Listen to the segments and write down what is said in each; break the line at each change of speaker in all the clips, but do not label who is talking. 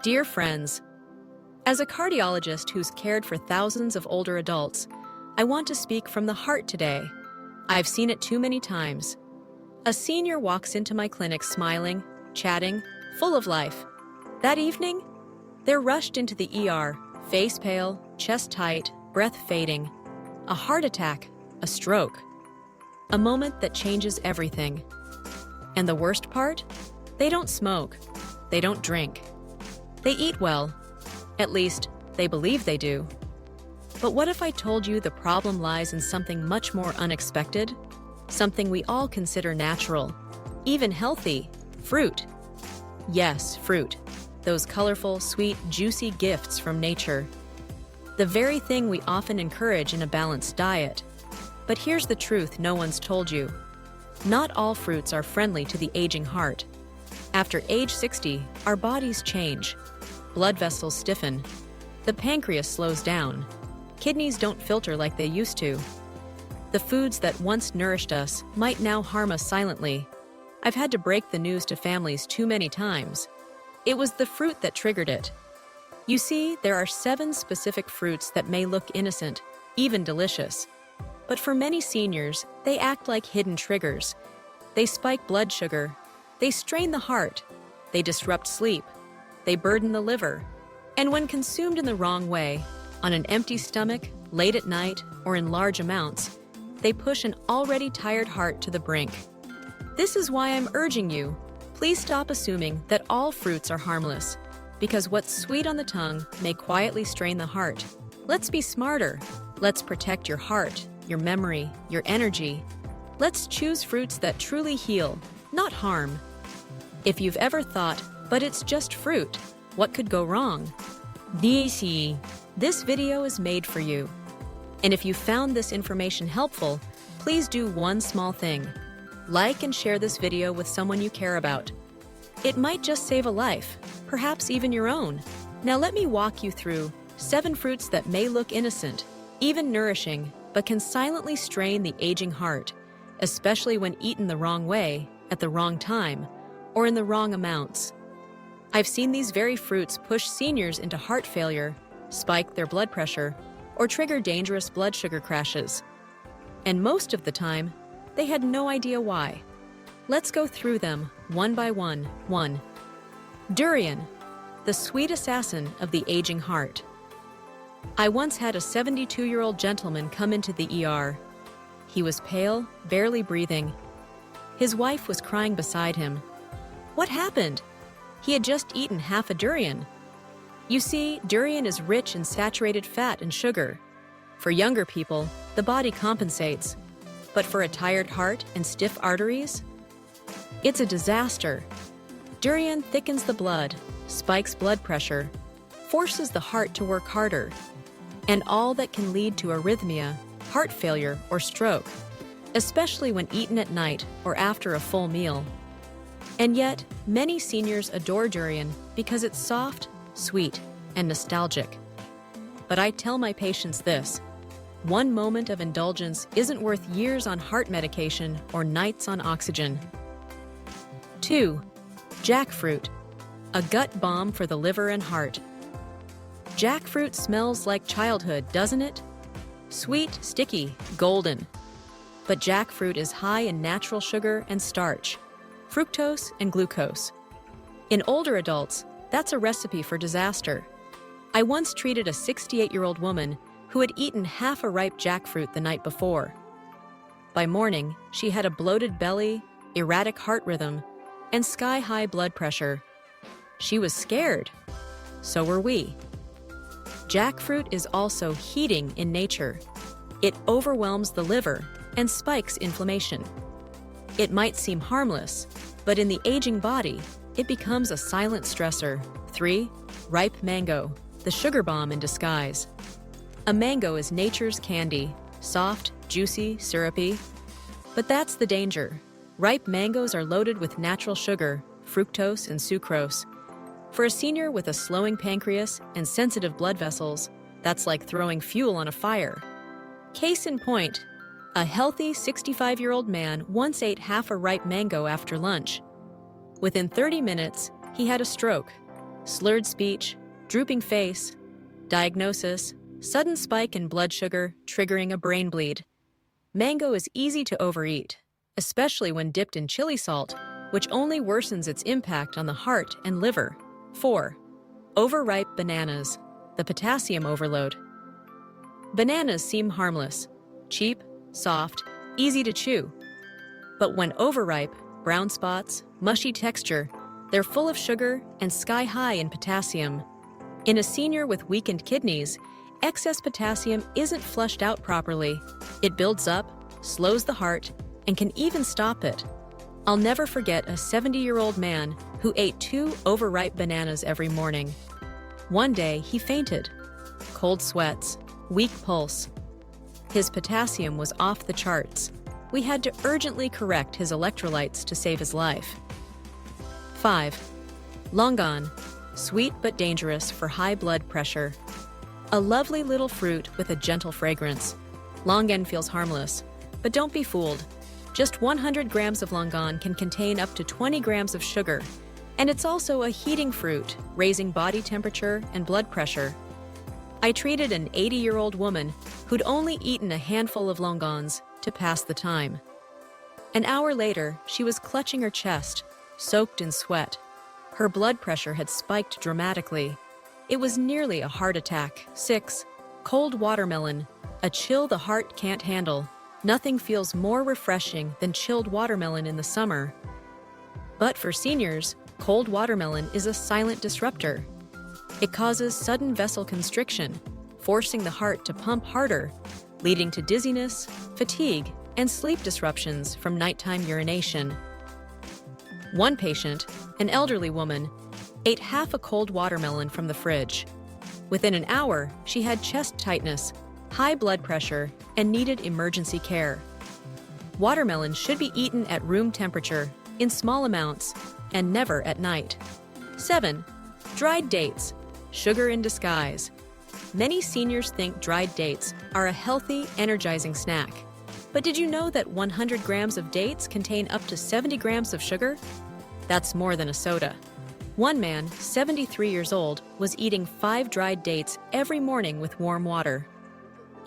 Dear friends, as a cardiologist who's cared for thousands of older adults, I want to speak from the heart today. I've seen it too many times. A senior walks into my clinic smiling, chatting, full of life. That evening, they're rushed into the ER, face pale, chest tight, breath fading. A heart attack, a stroke. A moment that changes everything. And the worst part? They don't smoke. They don't drink. They eat well. At least, they believe they do. But what if I told you the problem lies in something much more unexpected? Something we all consider natural, even healthy: fruit. Yes, fruit. Those colorful, sweet, juicy gifts from nature. The very thing we often encourage in a balanced diet. But here's the truth no one's told you. Not all fruits are friendly to the aging heart. After age 60, our bodies change. Blood vessels stiffen. The pancreas slows down. Kidneys don't filter like they used to. The foods that once nourished us might now harm us silently. I've had to break the news to families too many times. It was the fruit that triggered it. You see, there are 7 specific fruits that may look innocent, even delicious. But for many seniors, they act like hidden triggers. They spike blood sugar. They strain the heart. They disrupt sleep. They burden the liver. And when consumed in the wrong way, on an empty stomach, late at night, or in large amounts, they push an already tired heart to the brink. This is why I'm urging you, please stop assuming that all fruits are harmless, because what's sweet on the tongue may quietly strain the heart. Let's be smarter. Let's protect your heart, your memory, your energy. Let's choose fruits that truly heal, not harm. If you've ever thought, but it's just fruit, what could go wrong? This video is made for you. And if you found this information helpful, please do one small thing. Like and share this video with someone you care about. It might just save a life, perhaps even your own. Now let me walk you through 7 fruits that may look innocent, even nourishing, but can silently strain the aging heart, especially when eaten the wrong way, at the wrong time, or in the wrong amounts. I've seen these very fruits push seniors into heart failure, spike their blood pressure, or trigger dangerous blood sugar crashes. And most of the time, they had no idea why. Let's go through them one by one. 1. Durian, the sweet assassin of the aging heart. I once had a 72-year-old gentleman come into the ER. He was pale, barely breathing. His wife was crying beside him. What happened? He had just eaten half a durian. You see, durian is rich in saturated fat and sugar. For younger people, the body compensates. But for a tired heart and stiff arteries, it's a disaster. Durian thickens the blood, spikes blood pressure, forces the heart to work harder, and all that can lead to arrhythmia, heart failure, or stroke, especially when eaten at night or after a full meal. And yet, many seniors adore durian because it's soft, sweet, and nostalgic. But I tell my patients this: one moment of indulgence isn't worth years on heart medication or nights on oxygen. 2. Jackfruit, a gut balm for the liver and heart. Jackfruit smells like childhood, doesn't it? Sweet, sticky, golden. But jackfruit is high in natural sugar and starch, fructose and glucose. In older adults, that's a recipe for disaster. I once treated a 68-year-old woman who had eaten half a ripe jackfruit the night before. By morning, she had a bloated belly, erratic heart rhythm, and sky-high blood pressure. She was scared. So were we. Jackfruit is also heating in nature. It overwhelms the liver and spikes inflammation. It might seem harmless, but in the aging body, it becomes a silent stressor. 3. Ripe mango, the sugar bomb in disguise. A mango is nature's candy, soft, juicy, syrupy. But that's the danger. Ripe mangoes are loaded with natural sugar, fructose and sucrose. For a senior with a slowing pancreas and sensitive blood vessels, that's like throwing fuel on a fire. Case in point, a healthy 65-year-old man once ate half a ripe mango after lunch. Within 30 minutes, he had a stroke. slurred speech, drooping face. Diagnosis: sudden spike in blood sugar triggering a brain bleed. Mango is easy to overeat, especially when dipped in chili salt, which only worsens its impact on the heart and liver. 4. Overripe bananas, the potassium overload. Bananas seem harmless, cheap, soft, easy to chew. But when overripe, brown spots, mushy texture, they're full of sugar and sky-high in potassium. In a senior with weakened kidneys, excess potassium isn't flushed out properly. It builds up, slows the heart, and can even stop it. I'll never forget a 70-year-old man who ate 2 overripe bananas every morning. One day, he fainted. Cold sweats, weak pulse. His potassium was off the charts. We had to urgently correct his electrolytes to save his life. 5. Longan, sweet but dangerous for high blood pressure. A lovely little fruit with a gentle fragrance. Longan feels harmless, but don't be fooled. Just 100 grams of longan can contain up to 20 grams of sugar, and it's also a heating fruit, raising body temperature and blood pressure. I treated an 80-year-old woman who'd only eaten a handful of longans to pass the time. An hour later, she was clutching her chest, soaked in sweat. Her blood pressure had spiked dramatically. It was nearly a heart attack. 6. Cold watermelon, a chill the heart can't handle. Nothing feels more refreshing than chilled watermelon in the summer. But for seniors, cold watermelon is a silent disruptor. It causes sudden vessel constriction, forcing the heart to pump harder, leading to dizziness, fatigue, and sleep disruptions from nighttime urination. One patient, an elderly woman, ate half a cold watermelon from the fridge. Within an hour, she had chest tightness, high blood pressure, and needed emergency care. Watermelon should be eaten at room temperature, in small amounts, and never at night. 7. Dried dates, sugar in disguise. Many seniors think dried dates are a healthy, energizing snack. But did you know that 100 grams of dates contain up to 70 grams of sugar? That's more than a soda. One man, 73 years old, was eating 5 dried dates every morning with warm water.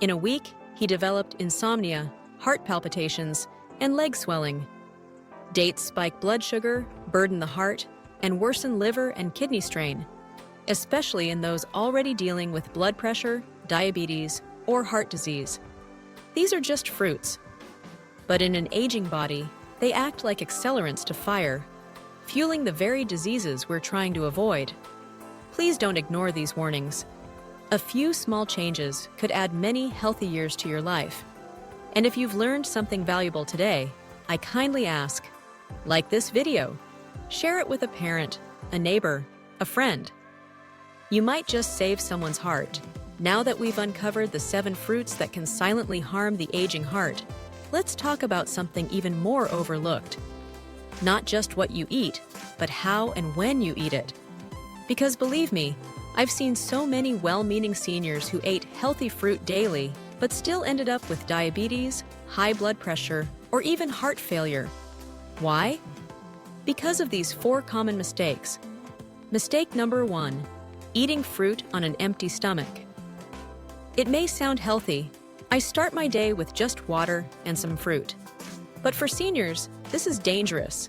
In a week, he developed insomnia, heart palpitations, and leg swelling. Dates spike blood sugar, burden the heart, and worsen liver and kidney strain, especially in those already dealing with blood pressure, diabetes, or heart disease. These are just fruits. But in an aging body, they act like accelerants to fire, fueling the very diseases we're trying to avoid. Please don't ignore these warnings. A few small changes could add many healthy years to your life. And if you've learned something valuable today, I kindly ask, like this video, share it with a parent, a neighbor, a friend. You might just save someone's heart. Now that we've uncovered the 7 fruits that can silently harm the aging heart, let's talk about something even more overlooked. Not just what you eat, but how and when you eat it. Because believe me, I've seen so many well-meaning seniors who ate healthy fruit daily, but still ended up with diabetes, high blood pressure, or even heart failure. Why? Because of these 4 common mistakes. Mistake number 1, eating fruit on an empty stomach. It may sound healthy. I start my day with just water and some fruit. But for seniors, this is dangerous.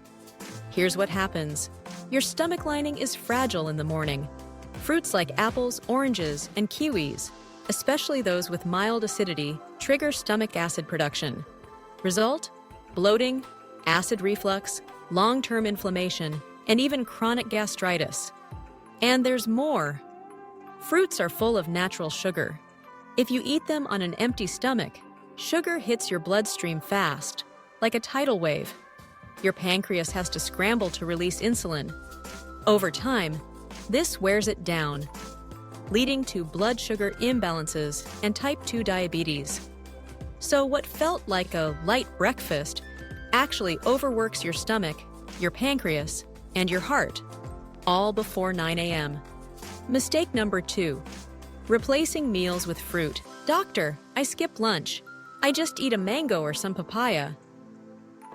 Here's what happens. Your stomach lining is fragile in the morning. Fruits like apples, oranges, and kiwis, especially those with mild acidity, trigger stomach acid production. Result? Bloating, acid reflux, long-term inflammation, and even chronic gastritis. And there's more. Fruits are full of natural sugar. If you eat them on an empty stomach, sugar hits your bloodstream fast, like a tidal wave. Your pancreas has to scramble to release insulin. Over time, this wears it down, leading to blood sugar imbalances and type 2 diabetes. So what felt like a light breakfast actually overworks your stomach, your pancreas, and your heart, all before 9 a.m. Mistake number 2, replacing meals with fruit. Doctor, I skipped lunch. I just eat a mango or some papaya.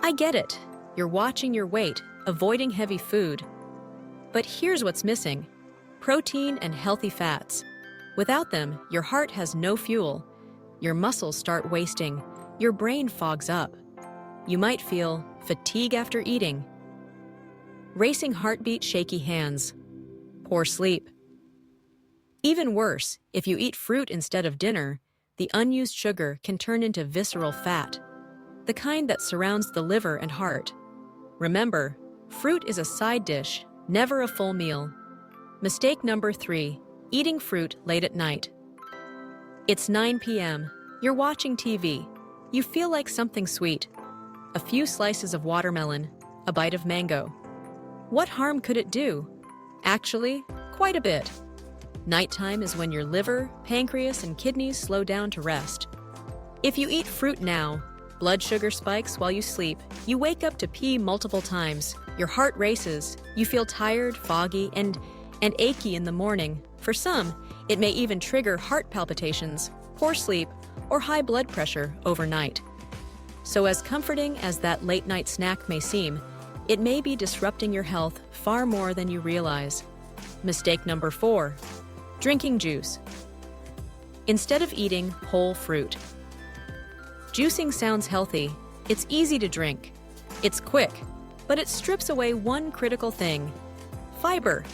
I get it. You're watching your weight, avoiding heavy food. But here's what's missing. Protein and healthy fats. Without them, your heart has no fuel. Your muscles start wasting. Your brain fogs up. You might feel fatigue after eating. Racing heartbeat, shaky hands. Poor sleep. Even worse, if you eat fruit instead of dinner, the unused sugar can turn into visceral fat, the kind that surrounds the liver and heart. Remember, fruit is a side dish, never a full meal. Mistake number 3, eating fruit late at night. It's 9 p.m. You're watching TV. You feel like something sweet. A few slices of watermelon, a bite of mango. What harm could it do? Actually, quite a bit. Nighttime is when your liver, pancreas, and kidneys slow down to rest. If you eat fruit now, blood sugar spikes while you sleep, you wake up to pee multiple times, your heart races, you feel tired, foggy, and achy in the morning. For some, it may even trigger heart palpitations, poor sleep, or high blood pressure overnight. So as comforting as that late-night snack may seem, it may be disrupting your health far more than you realize. Mistake number 4, drinking juice instead of eating whole fruit. Juicing sounds healthy. It's easy to drink. It's quick, but it strips away one critical thing: fiber.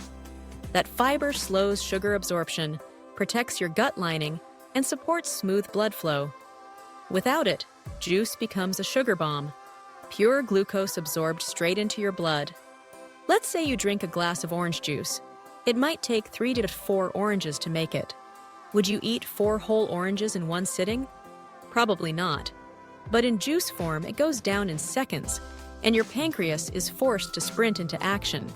That fiber slows sugar absorption, protects your gut lining, and supports smooth blood flow. Without it, juice becomes a sugar bomb, pure glucose absorbed straight into your blood. Let's say you drink a glass of orange juice. It might take 3 to 4 oranges to make it. Would you eat 4 whole oranges in one sitting? Probably not. But in juice form, it goes down in seconds, and your pancreas is forced to sprint into action.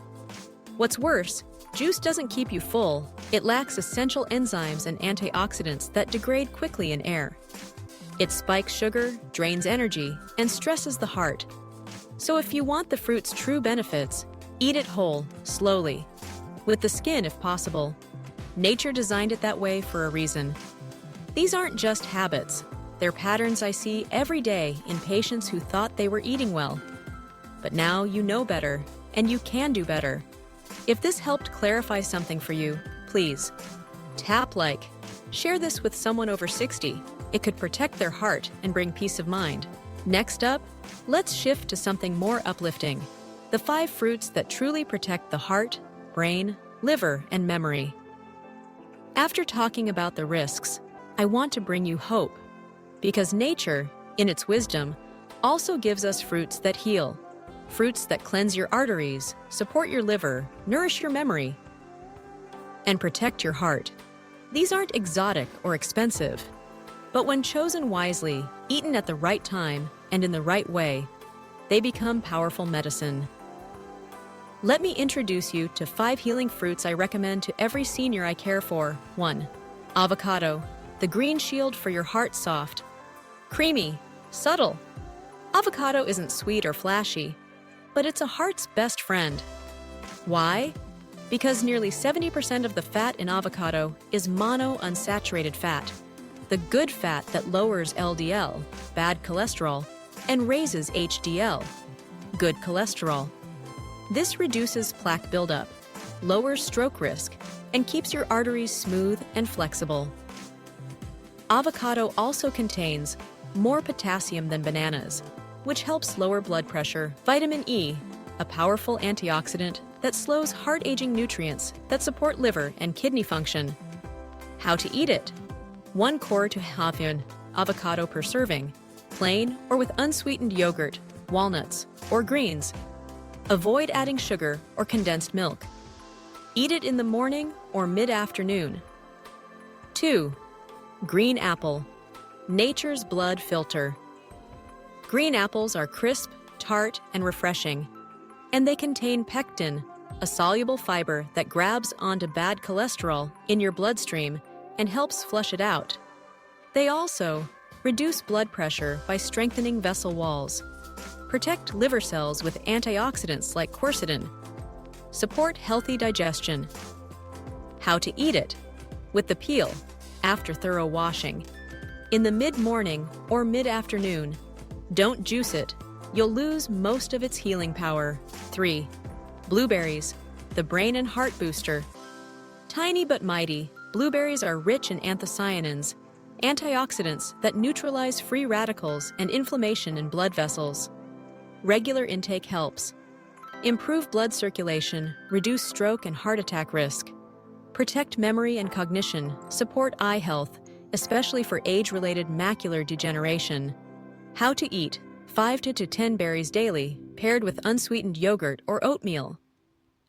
What's worse, juice doesn't keep you full. It lacks essential enzymes and antioxidants that degrade quickly in air. It spikes sugar, drains energy, and stresses the heart. So if you want the fruit's true benefits, eat it whole, slowly, with the skin if possible. Nature designed it that way for a reason. These aren't just habits. They're patterns I see every day in patients who thought they were eating well. But now you know better, and you can do better. If this helped clarify something for you, please tap like. Share this with someone over 60. It could protect their heart and bring peace of mind. Next up, let's shift to something more uplifting: the 5 fruits that truly protect the heart, brain, liver, and memory. After talking about the risks, I want to bring you hope. Because nature, in its wisdom, also gives us fruits that heal. Fruits that cleanse your arteries, support your liver, nourish your memory, and protect your heart. These aren't exotic or expensive, but when chosen wisely, eaten at the right time, and in the right way, they become powerful medicine. Let me introduce you to 5 healing fruits I recommend to every senior I care for. 1. Avocado, the green shield for your heart. Soft, creamy, subtle. Avocado isn't sweet or flashy, but it's a heart's best friend. Why? Because nearly 70% of the fat in avocado is monounsaturated fat, the good fat that lowers LDL, bad cholesterol, and raises HDL, good cholesterol. This reduces plaque buildup, lowers stroke risk, and keeps your arteries smooth and flexible. Avocado also contains more potassium than bananas, which helps lower blood pressure. Vitamin E, a powerful antioxidant that slows heart-aging nutrients that support liver and kidney function. How to eat it: 1 core to half avocado per serving, plain or with unsweetened yogurt, walnuts, or greens. Avoid adding sugar or condensed milk. Eat it in the morning or mid-afternoon. 2. Green apple, nature's blood filter. Green apples are crisp, tart, and refreshing, and they contain pectin, a soluble fiber that grabs onto bad cholesterol in your bloodstream and helps flush it out. They also reduce blood pressure by strengthening vessel walls, protect liver cells with antioxidants like quercetin, support healthy digestion. How to eat it: with the peel, after thorough washing, in the mid-morning or mid-afternoon. Don't juice it. You'll lose most of its healing power. 3. Blueberries, the brain and heart booster. Tiny but mighty, blueberries are rich in anthocyanins, antioxidants that neutralize free radicals and inflammation in blood vessels. Regular intake helps. Improve blood circulation, reduce stroke and heart attack risk. Protect memory and cognition, support eye health, especially for age-related macular degeneration. How to eat: 5 to 10 berries daily, paired with unsweetened yogurt or oatmeal.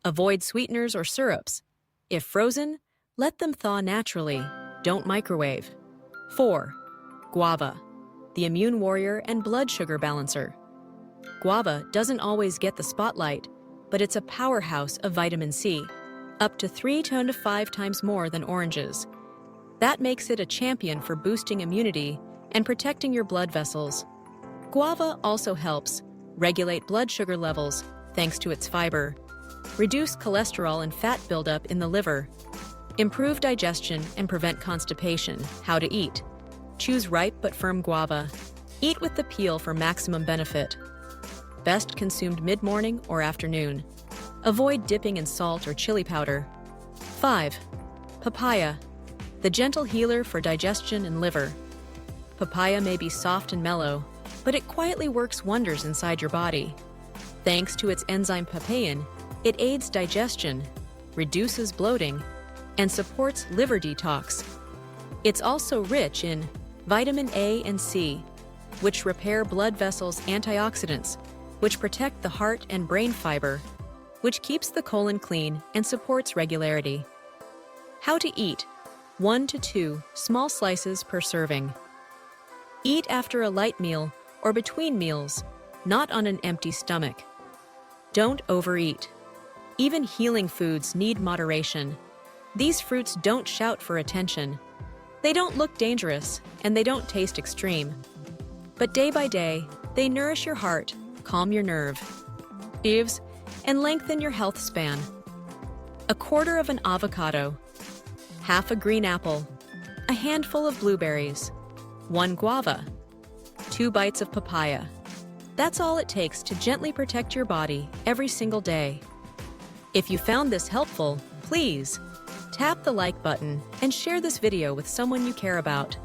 Avoid sweeteners or syrups. If frozen, let them thaw naturally. Don't microwave. 4. Guava, the immune warrior and blood sugar balancer. Guava doesn't always get the spotlight, but it's a powerhouse of vitamin C, up to 3 to 5 times more than oranges. That makes it a champion for boosting immunity and protecting your blood vessels. Guava also helps regulate blood sugar levels thanks to its fiber, reduce cholesterol and fat buildup in the liver, improve digestion and prevent constipation. How to eat: choose ripe but firm guava. Eat with the peel for maximum benefit. Best consumed mid-morning or afternoon. Avoid dipping in salt or chili powder. 5. Papaya, the gentle healer for digestion and liver. Papaya may be soft and mellow, but it quietly works wonders inside your body. Thanks to its enzyme papain, it aids digestion, reduces bloating, and supports liver detox. It's also rich in vitamin A and C, which repair blood vessels, antioxidants, which protect the heart and brain, fiber, which keeps the colon clean and supports regularity. How to eat: 1 to 2 small slices per serving. Eat after a light meal or between meals, not on an empty stomach. Don't overeat. Even healing foods need moderation. These fruits don't shout for attention. They don't look dangerous, and they don't taste extreme. But day by day, they nourish your heart, calm your nerves, and lengthen your health span. 1/4 of an avocado, half a green apple, a handful of blueberries, 1 guava, 2 bites of papaya. That's all it takes to gently protect your body every single day. If you found this helpful, please tap the like button and share this video with someone you care about.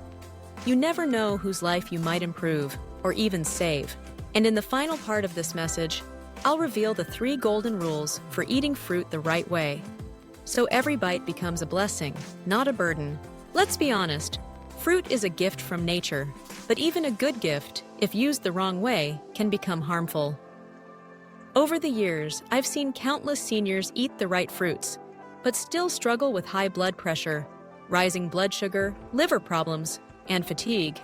You never know whose life you might improve or even save. And in the final part of this message, I'll reveal the 3 golden rules for eating fruit the right way, so every bite becomes a blessing, not a burden. Let's be honest, fruit is a gift from nature, but even a good gift, if used the wrong way, can become harmful. Over the years, I've seen countless seniors eat the right fruits, but still struggle with high blood pressure, rising blood sugar, liver problems, and fatigue.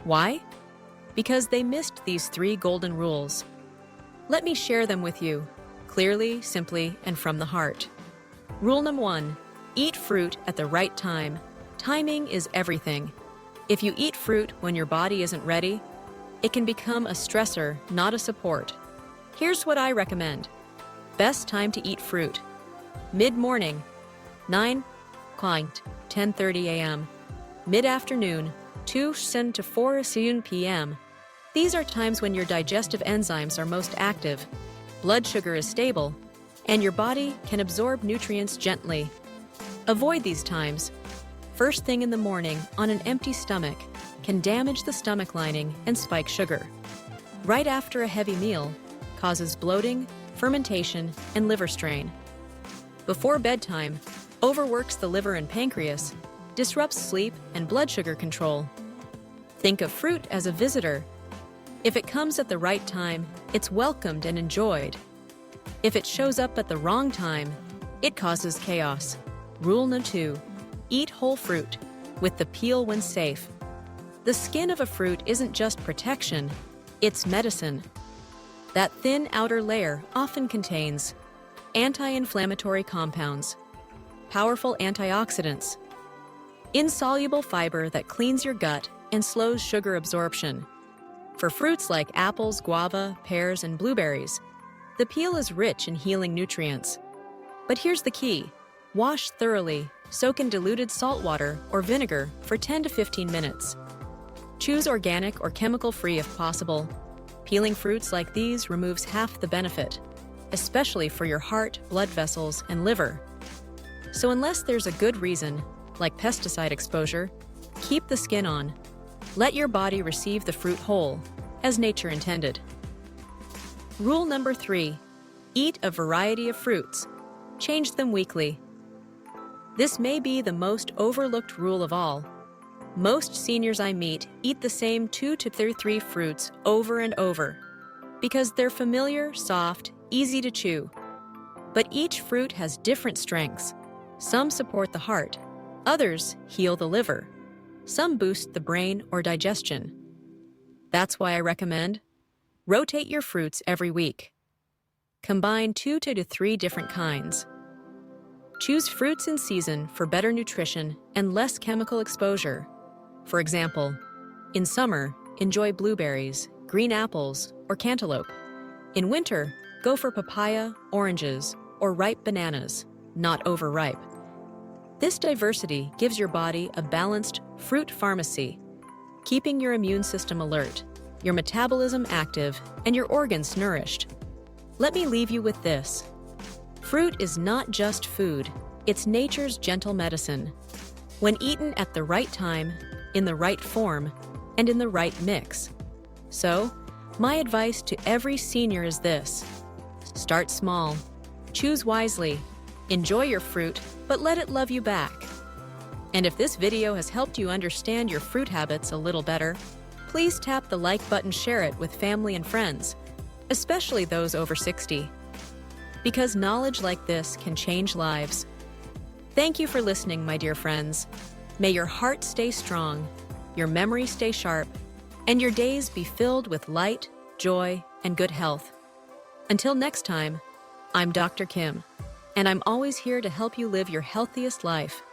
Why? Because they missed these 3 golden rules. Let me share them with you, clearly, simply, and from the heart. Rule number 1, eat fruit at the right time. Timing is everything. If you eat fruit when your body isn't ready, it can become a stressor, not a support. Here's what I recommend. Best time to eat fruit: mid-morning, 9 o'clock, 10:30 a.m., mid-afternoon, 2 to 4 p.m. These are times when your digestive enzymes are most active, blood sugar is stable, and your body can absorb nutrients gently. Avoid these times. First thing in the morning on an empty stomach can damage the stomach lining and spike sugar. Right after a heavy meal causes bloating, fermentation, and liver strain. Before bedtime, overworks the liver and pancreas, disrupts sleep and blood sugar control. Think of fruit as a visitor. If it comes at the right time, it's welcomed and enjoyed. If it shows up at the wrong time, it causes chaos. Rule number 2, eat whole fruit, with the peel when safe. The skin of a fruit isn't just protection, it's medicine. That thin outer layer often contains anti-inflammatory compounds, powerful antioxidants, insoluble fiber that cleans your gut and slows sugar absorption. For fruits like apples, guava, pears, and blueberries, the peel is rich in healing nutrients. But here's the key: wash thoroughly, soak in diluted salt water or vinegar for 10 to 15 minutes. Choose organic or chemical-free if possible. Peeling fruits like these removes half the benefit, especially for your heart, blood vessels, and liver. So unless there's a good reason, like pesticide exposure, keep the skin on. Let your body receive the fruit whole, as nature intended. Rule number 3. Eat a variety of fruits. Change them weekly. This may be the most overlooked rule of all. Most seniors I meet eat the same 2 to 3 fruits over and over because they're familiar, soft, easy to chew. But each fruit has different strengths. Some support the heart, others heal the liver, some boost the brain or digestion. That's why I recommend rotate your fruits every week. Combine 2 to 3 different kinds. Choose fruits in season for better nutrition and less chemical exposure. For example, in summer, enjoy blueberries, green apples, or cantaloupe. In winter, go for papaya, oranges, or ripe bananas, not overripe. This diversity gives your body a balanced fruit pharmacy, keeping your immune system alert, your metabolism active, and your organs nourished. Let me leave you with this. Fruit is not just food, it's nature's gentle medicine. When eaten at the right time, in the right form, and in the right mix. So, my advice to every senior is this. Start small, choose wisely, enjoy your fruit, but let it love you back. And if this video has helped you understand your fruit habits a little better, please tap the like button, share it with family and friends, especially those over 60. Because knowledge like this can change lives. Thank you for listening, my dear friends. May your heart stay strong, your memory stay sharp, and your days be filled with light, joy, and good health. Until next time, I'm Dr. Kim, and I'm always here to help you live your healthiest life.